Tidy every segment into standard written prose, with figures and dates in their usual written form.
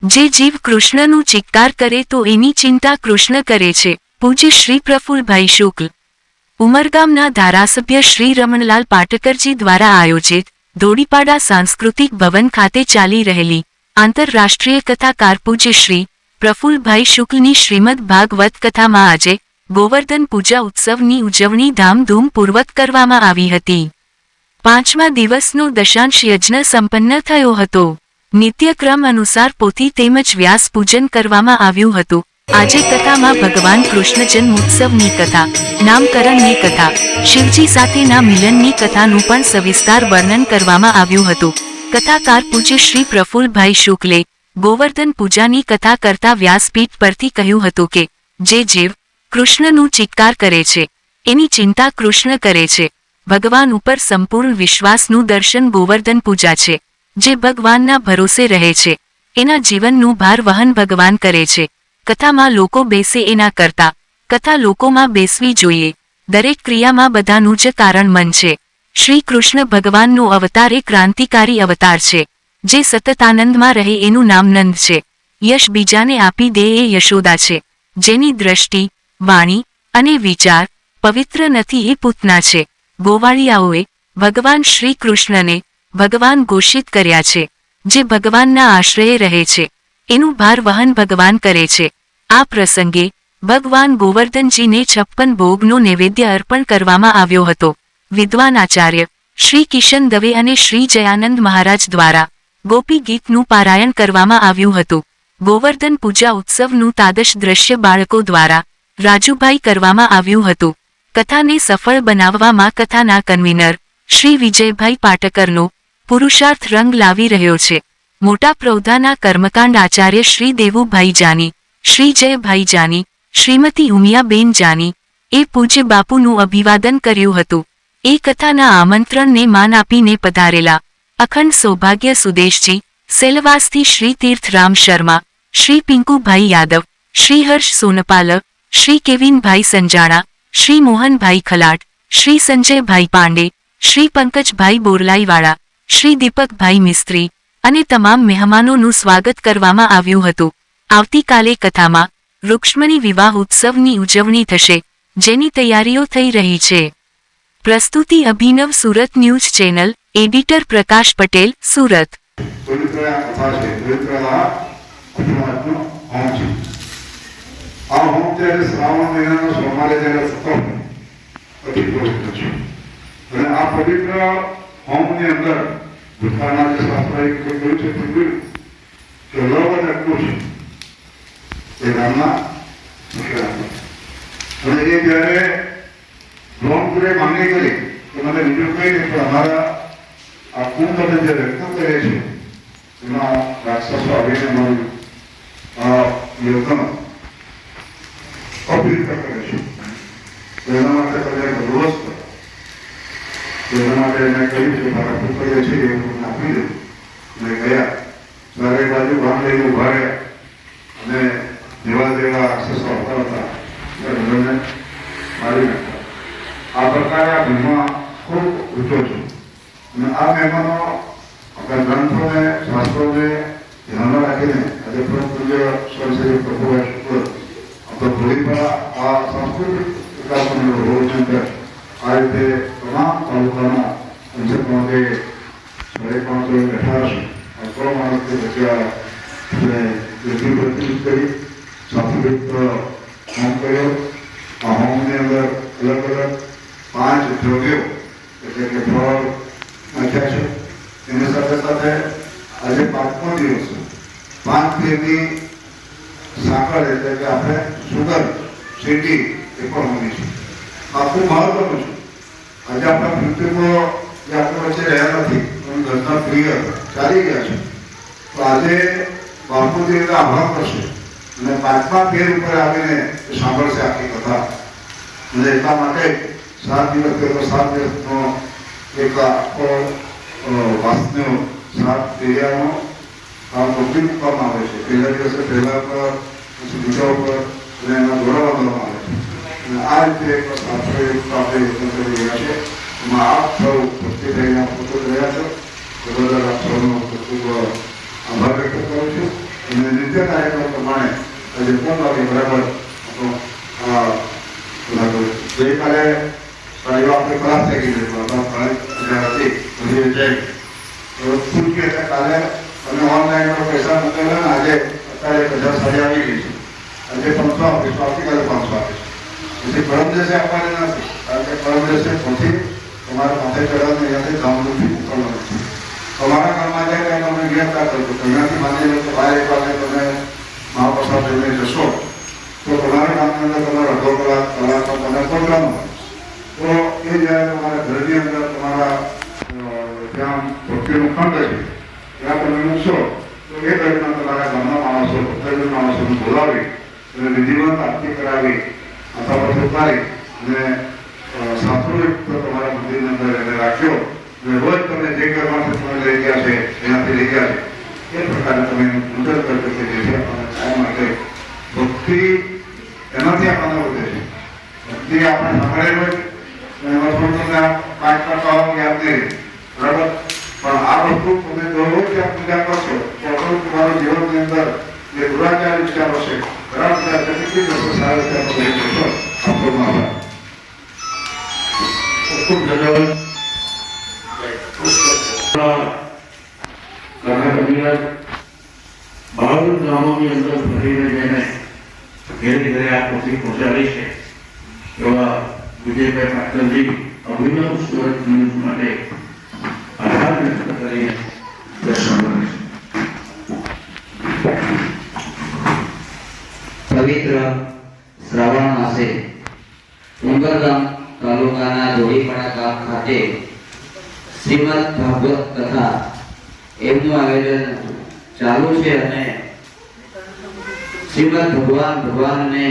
જે જીવ કૃષ્ણનું ચિત્કાર કરે તો એની ચિંતા કૃષ્ણ કરે છે. પૂજ્ય શ્રી પ્રફુલ્લભાઈ શુક્લ, ઉમરગામના ધારાસભ્ય શ્રી રમણલાલ પાટકરજી દ્વારા આયોજિત ધોડીપાડા સાંસ્કૃતિક ભવન ખાતે ચાલી રહેલી આંતરરાષ્ટ્રીય કથાકાર પૂજ્ય શ્રી પ્રફુલ્લભાઈ શુક્લની શ્રીમદ ભાગવત કથામાં આજે ગોવર્ધન પૂજા ઉત્સવની ઉજવણી ધામધૂમપૂર્વક કરવામાં આવી હતી. 5મા દિવસનો દશાંશ યજ્ઞ સંપન્ન થયો હતો. નિત્યક્રમ અનુસાર પોથી તેમજ વ્યાસ પૂજન કરવામાં આવ્યું હતું. આજે કથામાં ભગવાન કૃષ્ણ જન્મોત્સવની કથા, નામકરણની કથા, શિવજી સાથેના મિલનની કથાનું પણ સવિસ્તાર વર્ણન કરવામાં આવ્યું હતું. કથાકાર પૂજ્ય શ્રી પ્રફુલ્લભાઈ શુક્લે ગોવર્ધન પૂજાની કથા કરતા વ્યાસપીઠ પરથી કહ્યું હતું કે જે જીવ કૃષ્ણનું ચિત્કાર કરે છે એની ચિંતા કૃષ્ણ કરે છે. ભગવાન ઉપર સંપૂર્ણ વિશ્વાસનું દર્શન ગોવર્ધન પૂજા છે. જે ભગવાનના ભરોસે રહે છે એના જીવનનું ભાર વહન ભગવાન કરે છે. કથામાં લોકો બેસે એના કરતા કથા લોકોમાં બેસવી જોઈએ. દરેક ક્રિયામાં બધાનું જ કારણ મન છે. શ્રી કૃષ્ણ ભગવાનનો અવતાર એ ક્રાંતિકારી અવતાર છે. જે સતત આનંદમાં રહે એનું નામ નંદ છે. યશ બીજાને આપી દે એ યશોદા છે. જેની દ્રષ્ટિ, વાણી અને વિચાર પવિત્ર નથી એ પૂતના છે. ગોવાળિયાઓએ ભગવાન શ્રી કૃષ્ણને ભગવાન ઘોષિત કર્યા છે. જે ભગવાનના આશ્રયે રહે છે એનું ભાર વહન ભગવાન કરે છે. આ પ્રસંગે ભગવાન ગોવર્ધનજીને 56 ભોગનો નૈવેદ્ય અર્પણ કરવામાં આવ્યો હતો. વિદ્વાન આચાર્ય શ્રી કિશન દવે અને શ્રી જયાનંદ મહારાજ દ્વારા ગોપી ગીતનું પારાયણ કરવામાં આવ્યું હતું. ગોવર્ધન પૂજા ઉત્સવનું તાદશ દ્રશ્ય બાળકો દ્વારા રાજુભાઈ કરવામાં આવ્યું હતું. કથાને સફળ બનાવવામાં કથાના કન્વીનર શ્રી વિજયભાઈ પાટકરનો પુરુષાર્થ રંગ લાવી રહ્યો છે. મોટા પ્રૌધાના કર્મકાંડ આચાર્ય શ્રી દેવુભાઈ જાની, શ્રી જયભાઈ જાની, શ્રીમતી ઉમિયાબેન જાની એ પૂજ્ય બાપુનું અભિવાદન કર્યું હતું. એ કથાના આમંત્રણને માન આપીને પધારેલા અખંડ સૌભાગ્ય સુદેશજી, સેલવાસથી શ્રી તીર્થરામ શર્મા, શ્રી પિંકુભાઈ યાદવ, શ્રી હર્ષ સોનપાલ, શ્રી કેવિનભાઈ સંજાણા, શ્રી મોહનભાઈ ખલાટ, શ્રી સંજયભાઈ પાંડે, શ્રી પંકજભાઈ બોરલાઈવાળા, શ્રી દીપકભાઈ મિસ્ત્રી અને તમામ મહેમાનોનું સ્વાગત કરવામાં આવ્યું હતું. આવતીકાલે કથામાં રૂક્ષ્મણી વિવાહ ઉત્સવની ઉજવણી થશે, જેની તૈયારીઓ થઈ રહી છે. પ્રસ્તુતિ અભિનવ સુરત ન્યૂઝ ચેનલ, એડિટર પ્રકાશ પટેલ, સુરત. આ હોમ ત્યારે શ્રાવણ મહિનાનો સોમવારે જ્યારે થતો અતિ પવિત્ર છે. અને આ પવિત્ર હોમની અંદર ભૂતકાળના જે શાસ્ત્રોએ કહ્યું છે કે લવ અને કુશ એ ગામના મુખ્ય અને એ જ્યારે રોમપુરે માંગણી કરી કે મને બીજું કઈ નહીં પણ અમારા આ કુંભ જે વ્યક્ત કરે છે એમાં રાક્ષસો આવીને મારું યોગન અપવિત્ર કરે છે. એના માટે તમે રોષ કરો. એના માટે એને કહ્યું છે મારા પુત્રીએ છે એ હું આપી દઉં અને ગયા ચારે બાજુ ભાગ લઈને ઉભા રહ્યા અને જેવા જેવા રાક્ષસો આવતા હતા બધાને મારી નાખતા. આ પ્રકારે આ મહિમા ખૂબ ઊંચો છે અને આ મહેમાનો આપણા ગ્રંથોને શાસ્ત્રોને ધ્યાનમાં રાખીને આજે પરમ પૂજ્ય સ્વર્ગશ્રી પ્રભુભાઈ શુક્લ તો ધોળીપાડા આ સાંસ્કૃતિક વિકાસ મંડળ રોડ અંદર આ રીતે તમામ તાલુકાના પંચાયતમાં જે 550 બેઠા હશે આ 3 માણસની જગ્યા યોગ્ય પ્રતિનિધિત્વ કરી સાંસ્કૃતિક હોમ કર્યો. આ હોમની અંદર અલગ અલગ 5 દ્રવ્યો એટલે કે ફળ નાખ્યા છે. એની સાથે સાથે આજે 5મો દિવસ 5 ફેરની સાકર એટલે કે આપણે સુગર શેરડી એ પણ હોવી છે. આ ખૂબ મહત્વનું છે. આજે આપણા પૃથ્વીમાં જે આપણી વચ્ચે રહ્યા નથી પણ ઘરના પ્રિય ચાલી ગયા છે તો આજે બાપુજીને આભાર કરશે અને 5મા ફેર ઉપર આવીને સાંભળશે આખી કથા. અને એટલા માટે 7 દિવસ પહેલો 7 દિવસનો એક આખો વાસનો 7 ફેરિયાનો આ મોકલી મૂકવામાં આવે છે. પહેલા દિવસે પહેલા પર પછી બીજા ઉપર અને એના દોરા બાંધવામાં આવે છે. અને આ રીતે એક શાસ્ત્રોએ આપણે યત્ન કરી રહ્યા છે. એમાં આપ સૌ ભક્તિ થઈને ઉપસ્થિત રહ્યા છો. એ બદલ આપ સૌનો ખૂબ આભાર વ્યક્ત કરું છું. અને આજે 3 વાગે બરાબર ગઈકાલે આપણે ક્લાસ થઈ ગઈ હતી બધી જઈ પૂછીએ કે કાલે અમે ઓનલાઈન પૈસા મોકલેલા ને આજે અત્યારે 1000 સાડી આવી ગઈ છે. આજે 500 આપીશું, આવતીકાલે 500 આપીશું. પછી પરમ દિવસે આપવાને નથી, કારણ કે પરમ દિવસે પછી તમારે માથે ચડાવવાનું અહીંયાથી ગામનું ફી મોકલવાનું છે. તમારા ગામમાં જાય ત્યારે તમે ગેરતા કરજો. અહીંયાથી માની લો કે 12 વાગે તમે મહાપ્રસાદ લઈને જશો તો તમારા ગામની અંદર તમારો અડધો કલાક તમે પ્રોગ્રામ હોય તો એ જ્યારે તમારા ઘરની અંદર તમારા જ્યાં ભક્તિનું ખંડ છે ત્યાં તમે મૂકશો તો એ દરમિયાન તમારા ગામના માણસો, ભક્તજન માણસોને બોલાવી અને વિધિવત આરતી કરાવી અથવા પછી ઉતારી અને શાસ્ત્રોયુક્ત તમારા મંદિરની અંદર એને રાખ્યો અને રોજ તમે જે ઘરમાંથી તમે લઈ ગયા છે એનાથી લઈ ગયા છે એ પ્રકારે તમે મુજબ કરજો કે જેથી આપણને કાયમ માટે ભક્તિ એનાથી આપણને વધે છે. ભક્તિ આપણે સાંભળેલ હોય એમાં થોડું તમને 5% યાદ નહીં, બરાબર, પણ આ વસ્તુ તમે દરરોજ ત્યાં પૂજા કરશો તો આપણું તમારું જીવનની અંદર જે દુરાચાર વિચારો છે બરાબર કેટલી વસ્તુ સારી રીતે આપણે લઈ જશો. આપણો આભાર. ખૂબ ધન્યવાદ. બહાર ગામોની અંદર ફરીને જઈને ઘેરે ઘરે આ પોથી પહોંચાડી છે એવા વિજયભાઈ પાટણજી અભિનવ સુરત ન્યૂઝ માટે આભાર વ્યક્ત કરીને દર્શન કરે છે. પવિત્ર શ્રાવણ માસે ઉમરગામ તાલુકાના ધોળીપડા ગામ ખાતે શ્રીમદ ભાગવત કથા એમનું આયોજન ચાલુ છે અને શ્રીમદ ભગવાનને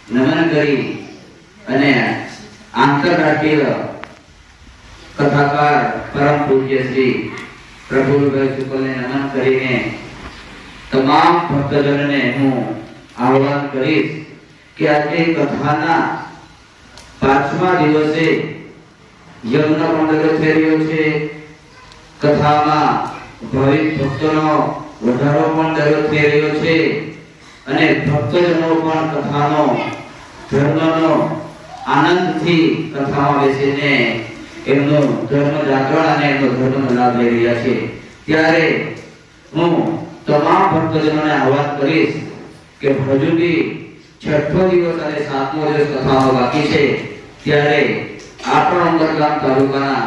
નમન કરી અને આંતરરાષ્ટ્રીય કથાકાર પરમ પૂજ્ય શ્રી પ્રફુલભાઈ શુક્લને નમન કરીને તમામ ભક્તજનોને હું આહ્વાન કરીશ કે આજે કથાના 5મા દિવસે યજ્ઞ પણ થઈ રહ્યો છે. કથામાં ભાવિક ભક્તોનો વધારો પણ થઈ રહ્યો છે અને ભક્તજનો પણ કથાનો ધર્મનો આનંદથી કથામાં બેસીને એમનો ધર્મ જાગરણ અને એમનો ધર્મનો લાભ લઈ રહ્યા છે. ત્યારે હું તમામ ભક્તજનોને આહ્વાન કરીશ કે હજુ બી 6મો દિવસ અને 7મો દિવસ કથાઓ બાકી છે ત્યારે આપણા ઉમરગામ તાલુકાના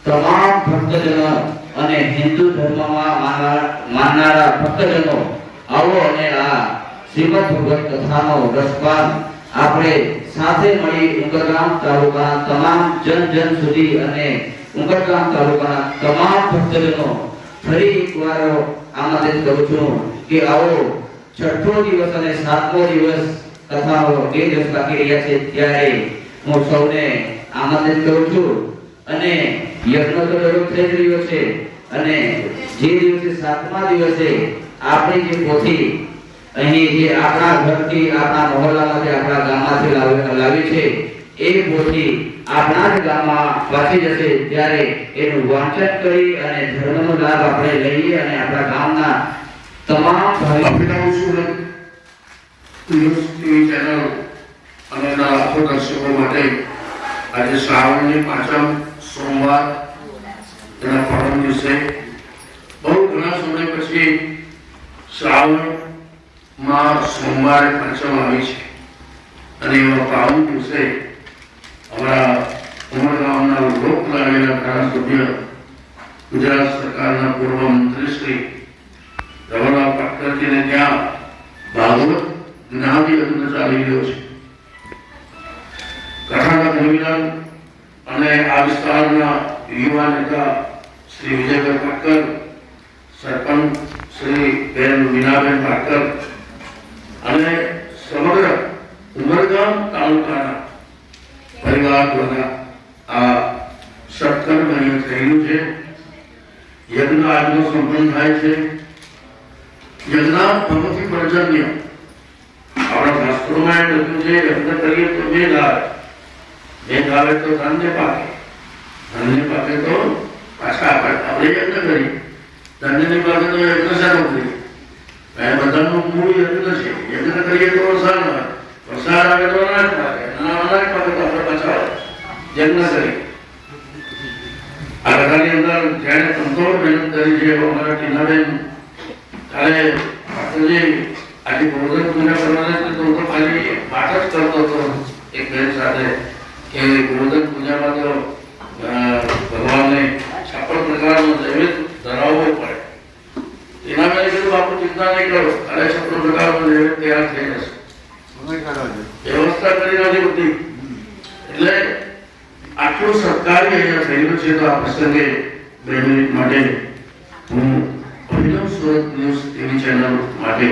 તમામ ભક્તજનો અને હિન્દુ ધર્મમાં માનનારા ભક્તજનો આવો અને આ શ્રીમદ ભગવત કથાનો રસપાન આપણે સાથે મળી ઉમરગામ તાલુકાના તમામ જન સુધી અને ઉમરગામ તાલુકાના તમામ ભક્તજનો ફરી એકવાર આમંત્રિત કરું છું કે આવો 6મો દિવસ અને 7મો દિવસ કથાઓ 2 દિવસ બાકી રહ્યા છે ત્યારે હું સૌને આમંત્રિત કરું છું અને યજ્ઞ તો દરરોજ થઈ રહ્યો છે અને જે દિવસે 7મા દિવસે આપણી જે પોથી અહીં જે આપણા ઘરથી આપણા મહોલ્લામાંથી આપણા ગામમાંથી લાવી છે એ પોથી આપણા જ ગામમાં પાછી જશે ત્યારે એનું વાંચન કરી અને ધર્મનો લાભ આપણે લઈએ અને આપણા ગામના તમામ અભિનવ સુરત ન્યૂઝ ટીવી ચેનલ અને એના લાખો દર્શકો માટે આજે શ્રાવણની 5મ સોમવાર તેના પરમ દિવસે બહુ ઘણા સમય પછી શ્રાવણમાં સોમવારે 5મ આવી છે અને એવા પાવન દિવસે અમારા ઉમરગામના લોકલાડીલા ધારાસભ્ય ગુજરાત સરકારના પૂર્વ મંત્રી શ્રી રમણલાલ પાટકરજીને ત્યાં ભાગવત જ્ઞાન યજ્ઞ ચાલી રહ્યો છે. કથાના ધર્મિલાલ અને આ વિસ્તારના યુવા નેતા શ્રી વિજયભાઈ પાટકર, સરપંચ શ્રી બેન મીનાબેન પાટકર અને સમગ્ર ઉમરગામ તાલુકાના પરિવાર દ્વારા આ સત્કર્મ અહીંયા થયેલું છે. યજ્ઞ આજનો સંપન્ન થાય છે. યજ્ઞ ભગવતી પર્જન્ય આપણા શાસ્ત્રોમાં એમ લખ્યું છે યજ્ઞ કરીએ તો મેઘ આવે તો ધન્ય પાકે તો પાછા આપણે યજ્ઞ કરીએ ધન્યની પાસે તો યજ્ઞ સારો કરીએ આ બધાનું મૂળ યજ્ઞ છે. યજ્ઞ કરીએ તો વરસાદ આવે, વરસાદ આવે તો અનાજ પાકે, અનાજ પાકે તો આપણે બચાવ યજ્ઞ કરી. આ બધાની અંદર જેણે તંતોડ મહેનત કરી છે અમારા ટીનાબેન કાલે આજે ગોવર્ધન પૂજા કરવાના તો ખાલી વાત જ કરતો હતો એક બેન સાથે કે ગોવર્ધન પૂજામાં તો ભગવાનને છપ્પન પ્રકારનો નૈવેદ્ય ધરાવવો પડે. એના મેં કીધું બાપુ ચિંતા નહીં કરો, કાલે છપ્પન પ્રકારનો નૈવેદ્ય તૈયાર થઈ જશે. વ્યવસ્થા કરી નથી બધી. એટલે આટલું સત્કાર્ય અહીંયા થયેલું છે તો આ પ્રસંગે 2 મિનિટ માટે હું અભિનવ સુરત ન્યૂઝ ટીવી ચેનલ માટે